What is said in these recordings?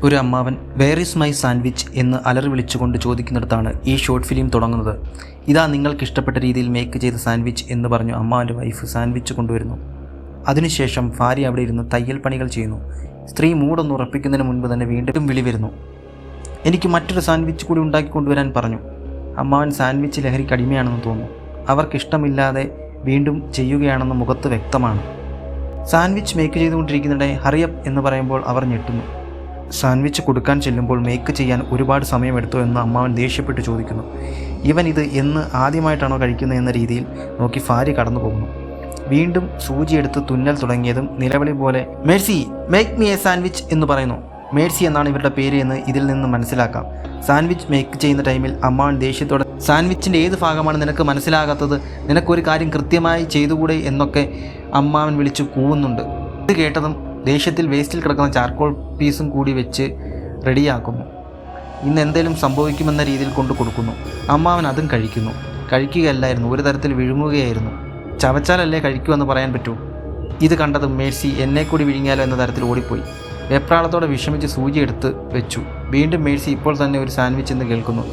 ഒരു അമ്മാവൻ where is my sandwich എന്ന് അലറി വിളിച്ചുകൊണ്ട് ചോദിക്കുന്നിടത്താണ് ഈ ഷോർട്ട് ഫിലിം തുടങ്ങുന്നത്. ഇതാ നിങ്ങൾക്ക് ഇഷ്ടപ്പെട്ട രീതിയിൽ മേക്ക് ചെയ്ത സാൻഡ്വിച്ച് എന്ന് പറഞ്ഞു അമ്മാവൻ്റെ വൈഫ് സാൻഡ്വിച്ച് കൊണ്ടുവരുന്നു. അതിനുശേഷം ഭാര്യ അവിടെ ഇരുന്ന് തയ്യൽ പണികൾ ചെയ്യുന്നു. സ്ത്രീ മൂടൊന്ന് ഉറപ്പിക്കുന്നതിന് മുൻപ് തന്നെ വീണ്ടും വിളി വരുന്നു. എനിക്ക് മറ്റൊരു സാൻഡ്വിച്ച് കൂടി ഉണ്ടാക്കി കൊണ്ടുവരാൻ പറഞ്ഞു. അമ്മാവൻ സാൻഡ്വിച്ച് ലഹരിക്ക് അടിമയാണെന്ന് തോന്നുന്നു. അവർക്കിഷ്ടമില്ലാതെ വീണ്ടും ചെയ്യുകയാണെന്ന് മുഖത്ത് വ്യക്തമാണ്. സാൻഡ്വിച്ച് മേക്ക് ചെയ്തുകൊണ്ടിരിക്കുന്നിടെ ഹറിയപ്പ് എന്ന് പറയുമ്പോൾ അവർ ഞെട്ടുന്നു. സാൻഡ്വിച്ച് കൊടുക്കാൻ ചെല്ലുമ്പോൾ മേക്ക് ചെയ്യാൻ ഒരുപാട് സമയമെടുത്തോ എന്ന് അമ്മാവൻ ദേഷ്യപ്പെട്ട് ചോദിക്കുന്നു. ഇവൻ ഇത് എന്ന് ആദ്യമായിട്ടാണോ കഴിക്കുന്നത് എന്ന രീതിയിൽ നോക്കി ഭാര്യ കടന്നു പോകുന്നു. വീണ്ടും സൂചിയെടുത്ത് തുന്നൽ തുടങ്ങിയതും നിലവിളി പോലെ Mercy make me A sandwich എന്ന് പറയുന്നു. മേഴ്സി എന്നാണ് ഇവരുടെ പേര് എന്ന് ഇതിൽ നിന്ന് മനസ്സിലാക്കാം. സാൻഡ്വിച്ച് മേക്ക് ചെയ്യുന്ന ടൈമിൽ അമ്മാവൻ ദേഷ്യത്തോടെ സാൻഡ്വിച്ചിൻ്റെ ഏത് ഭാഗമാണ് നിനക്ക് മനസ്സിലാകാത്തത്, നിനക്കൊരു കാര്യം കൃത്യമായി ചെയ്തുകൂടെ എന്നൊക്കെ അമ്മാവൻ വിളിച്ചു കൂവുന്നുണ്ട്. ഇത് കേട്ടതും ദേഷ്യത്തിൽ വേസ്റ്റിൽ കിടക്കുന്ന ചാർക്കോൾ പീസും കൂടി വെച്ച് റെഡിയാക്കുന്നു. ഇന്ന് എന്തേലും സംഭവിക്കുമെന്ന രീതിയിൽ കൊണ്ടു കൊടുക്കുന്നു. അമ്മാവൻ അതും കഴിക്കുന്നു. കഴിക്കുകയല്ലായിരുന്നു, ഒരു തരത്തിൽ വിഴുങ്ങുകയായിരുന്നു. ചവച്ചാലല്ലേ കഴിക്കുമെന്ന് പറയാൻ പറ്റൂ. ഇത് കണ്ടതും മേഴ്സി എന്നെ കൂടി വിഴുങ്ങിയാലോ എന്ന തരത്തിൽ ഓടിപ്പോയി. വെപ്രാളത്തോടെ വിഷമിച്ച് സൂചി എടുത്ത് വെച്ചു. വീണ്ടും മേഴ്സി ഇപ്പോൾ തന്നെ ഒരു സാൻഡ്വിച്ച് എന്ന് കേൾക്കുന്നു.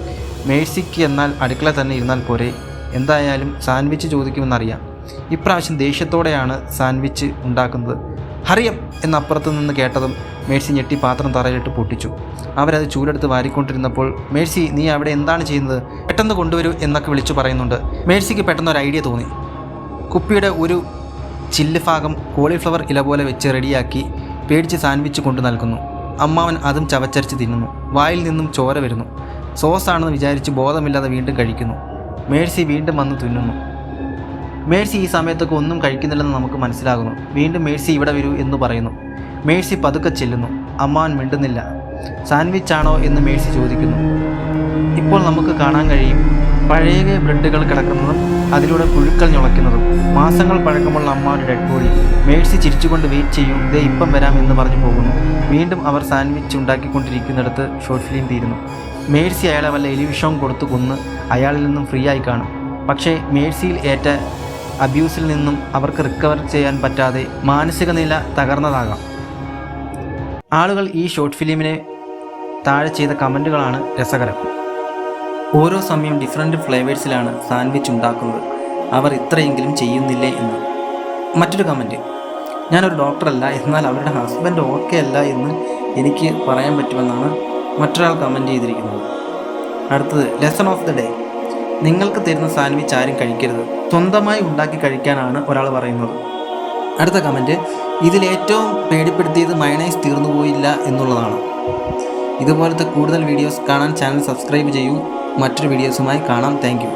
മേഴ്സിക്ക് എന്നാൽ അടുക്കള തന്നെ ഇരുന്നാൽ പോരെ, എന്തായാലും സാൻഡ്വിച്ച് ചോദിക്കുമെന്നറിയാം. ഇപ്രാവശ്യം ദേഷ്യത്തോടെയാണ് സാൻഡ്വിച്ച് ഉണ്ടാക്കുന്നത്. ഹറിയം എന്നപ്പുറത്ത് നിന്ന് കേട്ടതും മേഴ്സി ഞെട്ടി പാത്രം തറയിലിട്ട് പൊട്ടിച്ചു. അവരത് ചൂലെടുത്ത് വാരിക്കൊണ്ടിരുന്നപ്പോൾ മേഴ്സി നീ അവിടെ എന്താണ് ചെയ്യുന്നത്, പെട്ടെന്ന് കൊണ്ടുവരൂ എന്നൊക്കെ വിളിച്ചു പറയുന്നുണ്ട്. മേഴ്സിക്ക് പെട്ടെന്നൊരു ഐഡിയ തോന്നി. കുപ്പിയുടെ ഒരു ചില്ല് ഭാഗം കോളിഫ്ലവർ ഇല പോലെ വെച്ച് റെഡിയാക്കി പേടിച്ച് സാൻഡ്വിച്ച് കൊണ്ടു നൽകുന്നു. അമ്മാവൻ അതും ചവച്ചരച്ച് തിന്നുന്നു. വായിൽ നിന്നും ചോര വരുന്നു. സോസാണെന്ന് വിചാരിച്ച് ബോധമില്ലാതെ വീണ്ടും കഴിക്കുന്നു. മേഴ്സി വീണ്ടും വന്ന് തിന്നുന്നു. മേഴ്സി ഈ സമയത്തൊക്കെ ഒന്നും കഴിക്കുന്നില്ലെന്ന് നമുക്ക് മനസ്സിലാകുന്നു. വീണ്ടും മേഴ്സി ഇവിടെ വരൂ എന്ന് പറയുന്നു. മേഴ്സി പതുക്കെ ചെല്ലുന്നു. അമ്മാവൻ മിണ്ടുന്നില്ല. സാൻഡ്വിച്ച് ആണോ എന്ന് മേഴ്സി ചോദിക്കുന്നു. ഇപ്പോൾ നമുക്ക് കാണാൻ കഴിയും പഴയ ബ്രെഡുകൾ കിടക്കുന്നതും അതിലൂടെ പുഴുക്കൾ ഞുളയ്ക്കുന്നതും. മാസങ്ങൾ പഴക്കമുള്ള അമ്മാവൻ്റെ ഡെഡ് ബോഡി. മേഴ്സി ചിരിച്ചുകൊണ്ട് വെയിറ്റ് ചെയ്യും, ദേ ഇപ്പം വരാം എന്ന് പറഞ്ഞു പോകുന്നു. വീണ്ടും അവർ സാൻഡ്വിച്ച് ഉണ്ടാക്കിക്കൊണ്ടിരിക്കുന്നിടത്ത് ഷോർട്ട് ഫിലിം തീരുന്നു. മേഴ്സി അയാളെ വല്ല എലിവിഷവും കൊടുത്തു കൊന്ന് അയാളിൽ നിന്നും ഫ്രീ ആയി കാണും. പക്ഷേ മേഴ്സിയിൽ ഏറ്റ അബ്യൂസിൽ നിന്നും അവർക്ക് റിക്കവർ ചെയ്യാൻ പറ്റാതെ മാനസിക നില തകർന്നതാകാം. ആളുകൾ ഈ ഷോർട്ട് ഫിലിമിനെ താഴെ ചെയ്ത കമൻറ്റുകളാണ് രസകരം. ഓരോ സമയം ഡിഫറെൻറ്റ് ഫ്ലേവേഴ്സിലാണ് സാൻഡ്വിച്ച് ഉണ്ടാക്കുന്നത്, അവർ ഇത്രയെങ്കിലും ചെയ്യുന്നില്ലേ എന്ന്. മറ്റൊരു കമൻറ്റ്, ഞാനൊരു ഡോക്ടറല്ല, എന്നാൽ അവരുടെ ഹസ്ബൻഡ് ഓക്കെ അല്ല എന്ന് എനിക്ക് പറയാൻ പറ്റുമെന്നാണ് മറ്റൊരാൾ കമൻറ്റ് ചെയ്തിരിക്കുന്നത്. അടുത്തത് ലെസൺ ഓഫ് ദ ഡേ, നിങ്ങൾക്ക് തരുന്ന സാൻഡ്വിച്ച് ആരും കഴിക്കരുത്, സ്വന്തമായി ഉണ്ടാക്കി കഴിക്കാനാണ് ഒരാൾ പറയുന്നത്. അടുത്ത കമൻറ്റ്, ഇതിലേറ്റവും പേടിപ്പെടുത്തിയത് മയണൈസ് തീർന്നുപോയില്ല എന്നുള്ളതാണ്. ഇതുപോലത്തെ കൂടുതൽ വീഡിയോസ് കാണാൻ ചാനൽ സബ്സ്ക്രൈബ് ചെയ്യൂ. മറ്റൊരു വീഡിയോസുമായി കാണാം. Thank you.